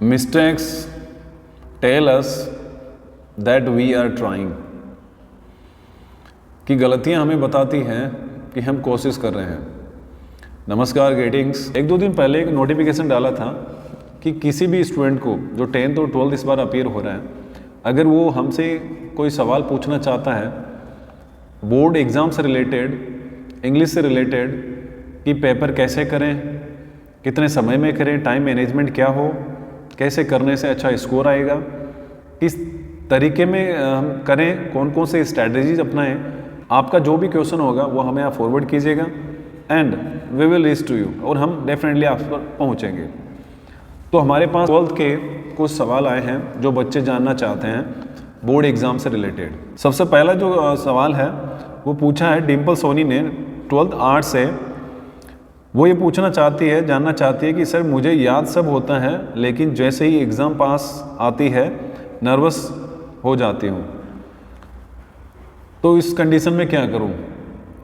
Mistakes tell us that we are trying. कि गलतियां हमें बताती हैं कि हम कोशिश कर रहे हैं। नमस्कार ग्रीटिंग्स। 1-2 दिन पहले एक नोटिफिकेशन डाला था कि किसी भी स्टूडेंट को जो 10th और 12th इस बार अपीयर हो रहा है, अगर वो हमसे कोई सवाल पूछना चाहता है बोर्ड एग्ज़ाम से रिलेटेड, इंग्लिश से रिलेटेड, कि पेपर कैसे करें, कितने समय में करें, टाइम मैनेजमेंट क्या हो, कैसे करने से अच्छा स्कोर आएगा, किस तरीके में हम करें, कौन कौन से स्ट्रैटेजीज अपनाएं, आपका जो भी क्वेश्चन होगा वो हमें आप फॉरवर्ड कीजिएगा and we will reach to you, और हम डेफिनेटली आप पर पहुँचेंगे। तो हमारे पास 12th के कुछ सवाल आए हैं जो बच्चे जानना चाहते हैं बोर्ड एग्ज़ाम से रिलेटेड। सबसे पहला जो सवाल है वो पूछा है डिम्पल सोनी ने 12th आर्ट से। वो ये पूछना चाहती है, जानना चाहती है कि सर मुझे याद सब होता है लेकिन जैसे ही एग्ज़ाम पास आती है नर्वस हो जाती हूँ, तो इस कंडीशन में क्या करूँ।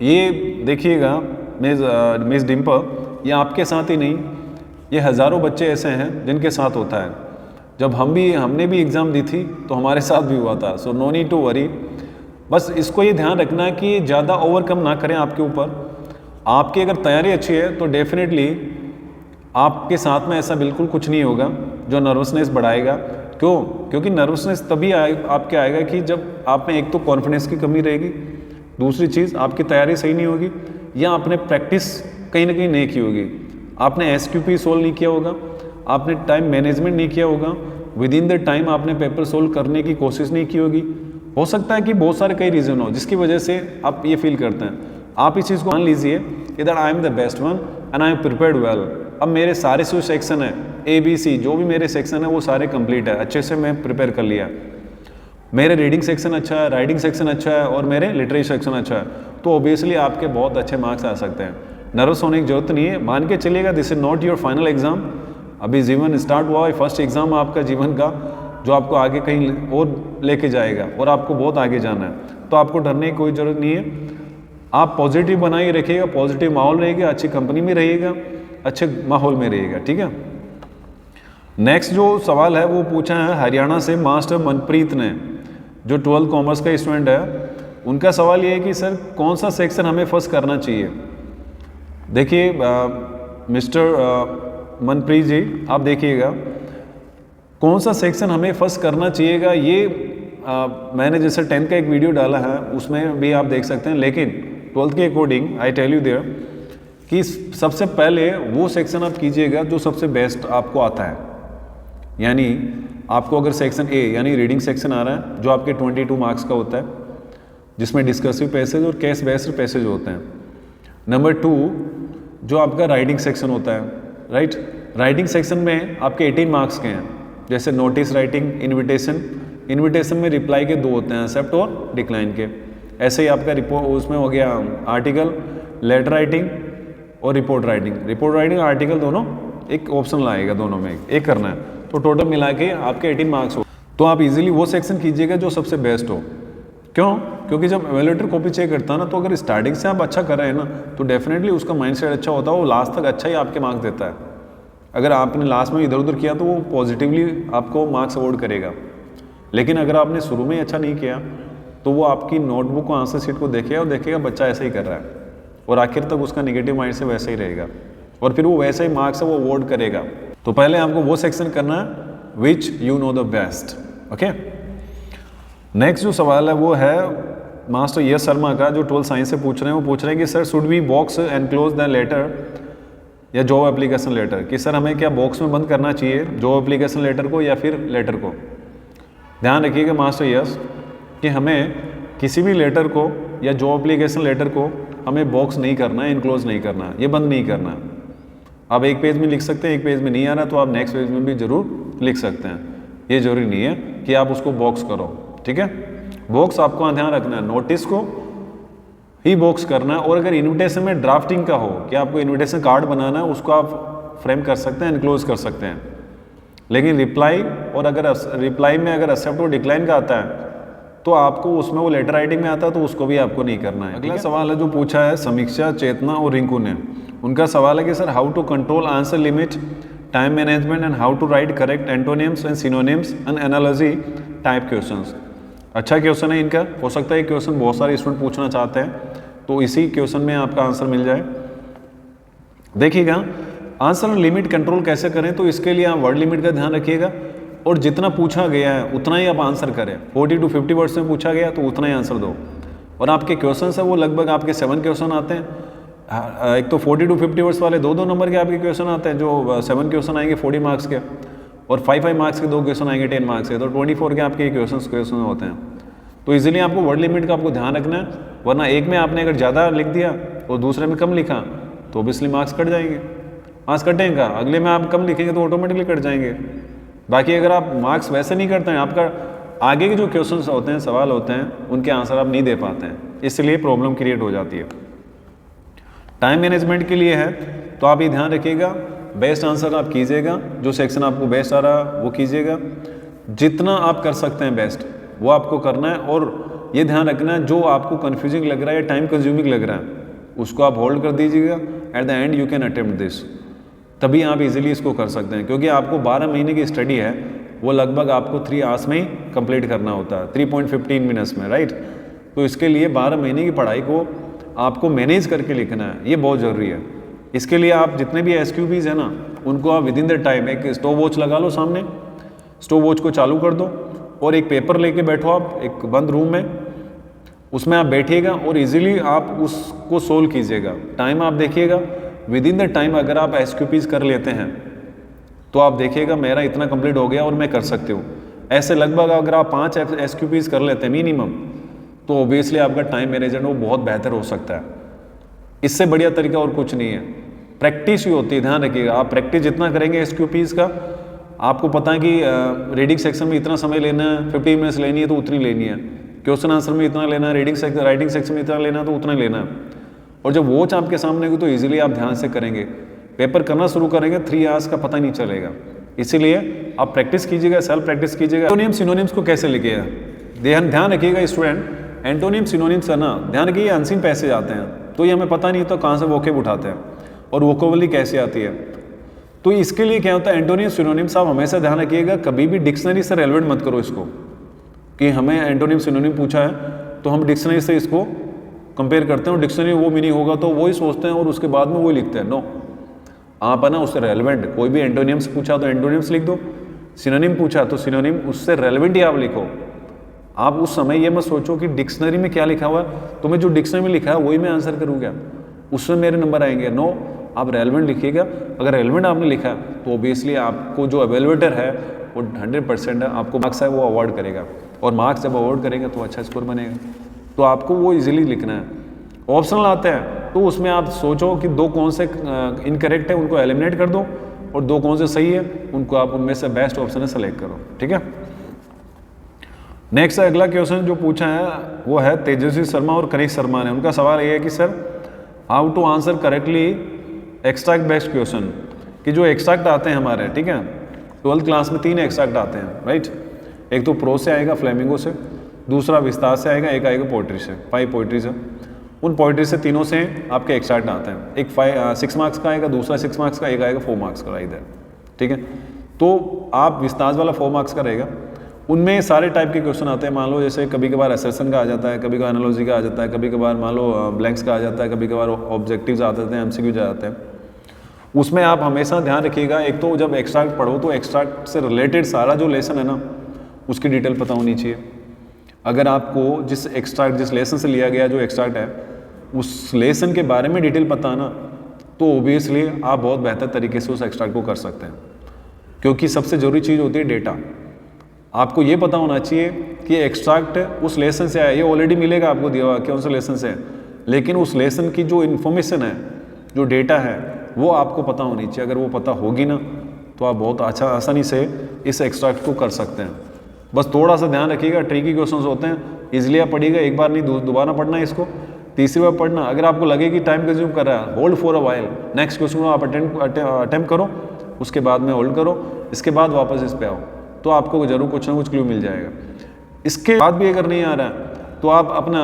ये देखिएगा मिस डिम्पल, ये आपके साथ ही नहीं, ये हज़ारों बच्चे ऐसे हैं जिनके साथ होता है। जब हमने भी एग्ज़ाम दी थी तो हमारे साथ भी हुआ था। So no need to worry. बस इसको ये ध्यान रखना है कि ज़्यादा ओवरकम ना करें आपके ऊपर। आपकी अगर तैयारी अच्छी है तो डेफिनेटली आपके साथ में ऐसा बिल्कुल कुछ नहीं होगा जो नर्वसनेस बढ़ाएगा। क्यों? क्योंकि नर्वसनेस तभी आपके आएगा कि जब आप में एक तो कॉन्फिडेंस की कमी रहेगी, दूसरी चीज़ आपकी तैयारी सही नहीं होगी, या आपने प्रैक्टिस कहीं ना कहीं नहीं की होगी, आपने SQP सोल्व नहीं किया होगा, आपने टाइम मैनेजमेंट नहीं किया होगा, विद इन द टाइम आपने पेपर सोल्व करने की कोशिश नहीं की होगी। हो सकता है कि बहुत सारे कई रीज़न हो जिसकी वजह से आप ये फील करते हैं। आप इस चीज़ को मान लीजिए कि that I am the best one and I am prepared well. अब मेरे सारे जो सेक्शन है ABC, जो भी मेरे सेक्शन है वो सारे कंप्लीट है, अच्छे से मैं प्रिपेयर कर लिया। मेरे रीडिंग सेक्शन अच्छा है, राइटिंग सेक्शन अच्छा है और मेरे लिटरेचर सेक्शन अच्छा है, तो ऑब्वियसली आपके बहुत अच्छे मार्क्स आ सकते हैं। नर्वस होने की जरूरत नहीं है। मान के चलिएगा this is not your final exam. अभी जीवन स्टार्ट हुआ है, फर्स्ट एग्जाम आपका जीवन का जो आपको आगे कहीं और लेके जाएगा और आपको बहुत आगे जाना है, तो आपको डरने की कोई ज़रूरत नहीं है। आप पॉजिटिव बनाए रखिएगा, पॉजिटिव माहौल रहेगा, अच्छी कंपनी में रहिएगा, अच्छे माहौल में रहिएगा, ठीक है। नेक्स्ट जो सवाल है वो पूछा है हरियाणा से मास्टर मनप्रीत ने, जो 12th कॉमर्स का स्टूडेंट है। उनका सवाल ये है कि सर कौन सा सेक्शन हमें फर्स्ट करना चाहिए। देखिए मिस्टर मनप्रीत जी, आप देखिएगा कौन सा सेक्शन हमें फर्स्ट करना चाहिएगा। ये मैंने जैसे 10th का एक वीडियो डाला है उसमें भी आप देख सकते हैं, लेकिन 12th के according I tell you there कि सबसे पहले वो सेक्शन आप कीजिएगा जो सबसे बेस्ट आपको आता है। यानी आपको अगर सेक्शन A यानी रीडिंग सेक्शन आ रहा है जो आपके 22 मार्क्स का होता है, जिसमें डिस्कसिव पैसेज और केस बेस्ड पैसेज होते हैं। नंबर 2 जो आपका राइटिंग सेक्शन होता है, राइट। राइटिंग सेक्शन में आपके 18 मार्क्स के हैं, जैसे नोटिस राइटिंग, इन्विटेशन में रिप्लाई के 2 होते हैं, एक्सेप्ट और डिक्लाइन के। ऐसे ही आपका रिपोर्ट उसमें हो गया आर्टिकल, लेटर राइटिंग और रिपोर्ट राइटिंग आर्टिकल दोनों एक ऑप्शन लाएगा, दोनों में एक करना है, तो टोटल मिला के आपके 18 मार्क्स हो। तो आप इजीली वो सेक्शन कीजिएगा जो सबसे बेस्ट हो। क्यों? क्योंकि जब एवेल्यूएटर कॉपी चेक करता है ना, तो अगर स्टार्टिंग से आप अच्छा कर रहे हैं ना, तो डेफिनेटली उसका माइंडसेट अच्छा होता है, वो लास्ट तक अच्छा ही आपके मार्क्स देता है। अगर आपने लास्ट में इधर उधर किया तो वो पॉजिटिवली आपको मार्क्स अवॉर्ड करेगा। लेकिन अगर आपने शुरू में अच्छा नहीं किया तो वो आपकी नोटबुक को, आंसर शीट को देखेगा और देखेगा बच्चा ऐसा ही कर रहा है, और आखिर तक उसका नेगेटिव माइंड से वैसे ही रहेगा, और फिर वो वैसे ही मार्क्स है वो अवॉर्ड करेगा। तो पहले आपको वो सेक्शन करना है which you know the best, okay. Next जो सवाल है वो है मास्टर यश शर्मा का, जो 12th साइंस से पूछ रहे हैं। वो पूछ रहे हैं कि sir should we box enclose the letter या जॉब एप्लीकेशन लेटर, कि सर हमें क्या बॉक्स में बंद करना चाहिए जॉब एप्लीकेशन लेटर को या फिर लेटर को। ध्यान रखिएगा मास्टर यश कि हमें किसी भी लेटर को या जॉब एप्लीकेशन लेटर को हमें बॉक्स नहीं करना है, इनक्लोज नहीं करना है, ये बंद नहीं करना है। आप एक पेज में लिख सकते हैं, एक पेज में नहीं आ रहा तो आप नेक्स्ट पेज में भी जरूर लिख सकते हैं। ये जरूरी नहीं है कि आप उसको बॉक्स करो, ठीक है। बॉक्स आपको ध्यान रखना है, नोटिस को ही बॉक्स करना है। और अगर इन्विटेशन में ड्राफ्टिंग का हो कि आपको इन्विटेशन कार्ड बनाना है, उसको आप फ्रेम कर सकते हैं, इनक्लोज कर सकते हैं। लेकिन रिप्लाई और अगर रिप्लाई में अगर एक्सेप्ट और डिक्लाइन का आता है तो आपको उसमें वो लेटर राइटिंग में आता है तो उसको भी आपको नहीं करना है। अगला सवाल है जो पूछा है समीक्षा, चेतना और रिंकू ने। उनका सवाल है कि sir how to control answer limit time management and how to write correct antonyms and synonyms and analogy type questions. अच्छा क्वेश्चन है इनका, हो सकता है क्वेश्चन बहुत सारे स्टूडेंट पूछना चाहते हैं, तो इसी क्वेश्चन में आपका आंसर मिल जाए। देखिएगा आंसर लिमिट कंट्रोल कैसे करें, तो इसके लिए आप वर्ड लिमिट का ध्यान रखिएगा और जितना पूछा गया है उतना ही आप आंसर करें। 40 to 50 वर्ड्स में पूछा गया तो उतना ही आंसर दो। और आपके क्वेश्चन है वो लगभग आपके 7 क्वेश्चन आते हैं। एक तो 40 to 50 वर्ड्स वाले 2 नंबर के आपके क्वेश्चन आते हैं, जो 7 क्वेश्चन आएंगे 40 मार्क्स के, और 5 मार्क्स के 2 क्वेश्चन आएंगे 10 मार्क्स के, तो 24 के आपके क्वेश्चन होते हैं। तो इजीली आपको वर्ड लिमिट का आपको ध्यान रखना है, वरना एक में आपने अगर ज़्यादा लिख दिया और दूसरे में कम लिखा तो ऑब्वियसली मार्क्स कट जाएंगे। मार्क्स कटेंगे, अगले में आप कम लिखेंगे तो ऑटोमेटिकली कट जाएंगे। बाकी अगर आप मार्क्स वैसे नहीं करते हैं, आपका आगे के जो क्वेश्चंस होते हैं, सवाल होते हैं, उनके आंसर आप नहीं दे पाते हैं, इसलिए प्रॉब्लम क्रिएट हो जाती है। टाइम मैनेजमेंट के लिए है तो आप ये ध्यान रखिएगा, बेस्ट आंसर आप कीजिएगा, जो सेक्शन आपको बेस्ट आ रहा है वो कीजिएगा, जितना आप कर सकते हैं बेस्ट वो आपको करना है। और ये ध्यान रखना है जो आपको कन्फ्यूजिंग लग रहा है या टाइम कंज्यूमिंग लग रहा है उसको आप होल्ड कर दीजिएगा। At the end you can attempt this, तभी आप इजीली इसको कर सकते हैं, क्योंकि आपको 12 महीने की स्टडी है, वो लगभग आपको 3 आवर्स में ही कंप्लीट करना होता है, 3.15 मिनट्स में, राइट। तो इसके लिए 12 महीने की पढ़ाई को आपको मैनेज करके लिखना है, ये बहुत ज़रूरी है। इसके लिए आप जितने भी SQPs है ना, उनको आप विद इन द टाइम एक स्टॉप वॉच लगा लो सामने, स्टॉप वॉच को चालू कर दो और एक पेपर लेके बैठो आप एक बंद रूम में, उसमें आप बैठिएगा और इजीली आप उसको सोल्व कीजिएगा। टाइम आप देखिएगा, विद इन द टाइम अगर आप SQPs कर लेते हैं तो आप देखिएगा मेरा इतना कंप्लीट हो गया और मैं कर सकती हूँ। ऐसे लगभग अगर आप 5 SQPs कर लेते हैं मिनिमम, तो ऑब्वियसली आपका टाइम मैनेजमेंट वो बहुत बेहतर हो सकता है। इससे बढ़िया तरीका और कुछ नहीं है, प्रैक्टिस ही होती है। ध्यान रखिएगा, आप प्रैक्टिस जितना करेंगे SQPs का, आपको पता है कि रीडिंग सेक्शन में इतना समय लेना है, 15 मिनट्स लेनी है तो उतनी लेनी है, क्वेश्चन आंसर में इतना लेना है, राइटिंग सेक्शन में इतना लेना है तो उतना लेना है। और जब वॉच आपके सामने होगी तो इजीली आप ध्यान से करेंगे, पेपर करना शुरू करेंगे 3 आवर्स का पता नहीं चलेगा। इसीलिए आप प्रैक्टिस कीजिएगा, सेल्फ प्रैक्टिस कीजिएगा। एंटोनिम सिनोनिम्स को कैसे लिखिएगा, ध्यान रखिएगा स्टूडेंट, एंटोनिम सिनोनिम्स है ना, ध्यान रखिए अनसीन पैसेज आते हैं, तो ये हमें पता नहीं तो कहाँ से वोकेब उठाते हैं और वोकेबुलरी कैसे आती है। तो इसके लिए क्या होता है, एंटोनिम सिनोनिम्स आप हमेशा ध्यान रखिएगा, कभी भी डिक्शनरी से रेलेवेंट मत करो इसको, कि हमें एंटोनिम सिनोनिम पूछा है तो हम डिक्शनरी से इसको कंपेयर करते हैं और डिक्शनरी वो मीनिंग होगा तो वही सोचते हैं और उसके बाद में वही लिखते हैं। नो, आप है ना उससे रेलेवेंट, कोई भी एंटोनिम्स पूछा तो एंटोनिम्स लिख दो, सिनोनिम पूछा तो सिनोनिम, उससे रेलेवेंट ही आप लिखो। आप उस समय ये मत सोचो कि डिक्शनरी में क्या लिखा हुआ है तो मैं जो डिक्शनरी में लिखा है वही मैं आंसर करूँगा, उसमें मेरे नंबर आएंगे। नो, आप रेलेवेंट लिखिएगा। अगर रेलेवेंट आपने लिखा तो ऑब्वियसली आपको जो एवेलुएटर है वो 100% है, आपको मार्क्स है वो अवॉर्ड करेगा, और मार्क्स जब अवॉर्ड करेगा तो अच्छा स्कोर बनेगा। तो आपको वो इजीली लिखना है। ऑप्शनल आते हैं तो उसमें आप सोचो कि 2 कौन से इनकरेक्ट है उनको एलिमिनेट कर दो और 2 कौन से सही है उनको आप उनमें से बेस्ट ऑप्शन है सेलेक्ट करो, ठीक है। नेक्स्ट अगला क्वेश्चन जो पूछा है वो है तेजस्वी शर्मा और कनिष्क शर्मा ने। उनका सवाल ये है कि sir how to answer correctly extract based question, कि जो एक्सट्रैक्ट आते हैं हमारे, ठीक है, 12th क्लास में 3 एक्सट्रैक्ट आते हैं, राइट। एक तो प्रोज से आएगा, फ्लेमिंगो से, दूसरा विस्तार से आएगा, एक आएगा पोइट्री से, 5 पोइट्री से। उन पोइट्री से तीनों से आपके एक्सट्रैक्ट आते हैं, एक 6 मार्क्स का आएगा, दूसरा 6 मार्क्स का, एक आएगा 4 मार्क्स का इधर, ठीक है। तो आप विस्तार वाला 4 मार्क्स का रहेगा, उनमें सारे टाइप के क्वेश्चन आते हैं। मान लो जैसे कभी कभार असर्शन का आ जाता है, कभी कभार एनालॉजी का आ जाता है, कभी कभार मान लो ब्लैंक्स का आ जाता है, कभी कभार ऑब्जेक्टिव्स आ जाते हैं, MCQ आ जाते हैं। उसमें आप हमेशा ध्यान रखिएगा, एक तो जब एक्सट्रैक्ट पढ़ो तो एक्सट्रैक्ट से रिलेटेड सारा जो लेसन है ना उसकी डिटेल पता होनी चाहिए। अगर आपको जिस लेसन से लिया गया जो एक्सट्रैक्ट है उस लेसन के बारे में डिटेल पता है ना, तो ओबियसली आप बहुत बेहतर तरीके से उस एक्सट्रैक्ट को कर सकते हैं, क्योंकि सबसे ज़रूरी चीज़ होती है डेटा। आपको ये पता होना चाहिए कि एक्सट्रैक्ट उस लेसन से आया, ये ऑलरेडी मिलेगा आपको दिया हुआ कौन सा लेसन से है, लेकिन उस लेसन की जो इन्फॉर्मेशन है, जो डेटा है, वो आपको पता होनी चाहिए। अगर वो पता होगी ना तो आप बहुत आसानी से इस एक्सट्रैक्ट को कर सकते हैं। बस थोड़ा सा ध्यान रखिएगा, ट्रिकी क्वेश्चंस होते हैं, इजीली आप पढ़िएगा, एक बार नहीं दोबारा पढ़ना है इसको, तीसरी बार पढ़ना। अगर आपको लगे कि टाइम कंज्यूम कर रहा है, hold for a while, next question को आप अटेम्प्ट करो, उसके बाद में होल्ड करो, इसके बाद वापस इस पे आओ, तो आपको जरूर कुछ ना कुछ क्लू मिल जाएगा। इसके बाद भी अगर नहीं आ रहा है तो आप अपना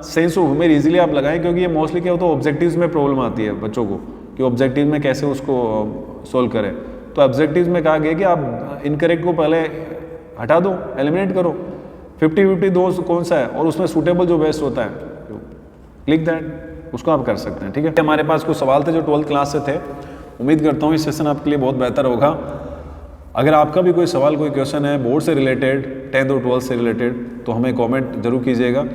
सेंस ऑफ ह्यूमर इजीली आप लगाएं, क्योंकि ये मोस्टली क्या होता है ऑब्जेक्टिव्स में प्रॉब्लम आती है बच्चों को, कि ऑब्जेक्टिव में कैसे उसको सोल्व करें। तो ऑब्जेक्टिव्स में कहा गया कि आप इनकरेक्ट को पहले हटा दो, एलिमिनेट करो, 50-50 दो कौन सा है और उसमें सूटेबल जो बेस्ट होता है, क्लिक दैट, उसको आप कर सकते हैं। ठीक है, हमारे पास कुछ सवाल थे जो 12th क्लास से थे। उम्मीद करता हूँ ये सेशन आपके लिए बहुत बेहतर होगा। अगर आपका भी कोई सवाल, कोई क्वेश्चन है बोर्ड से रिलेटेड, 10th और 12th से रिलेटेड, तो हमें कमेंट जरूर कीजिएगा।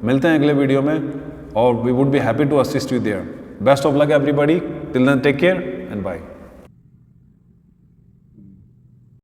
मिलते हैं अगले वीडियो में और we would be happy to assist you there. Best of luck everybody, till then take care and bye.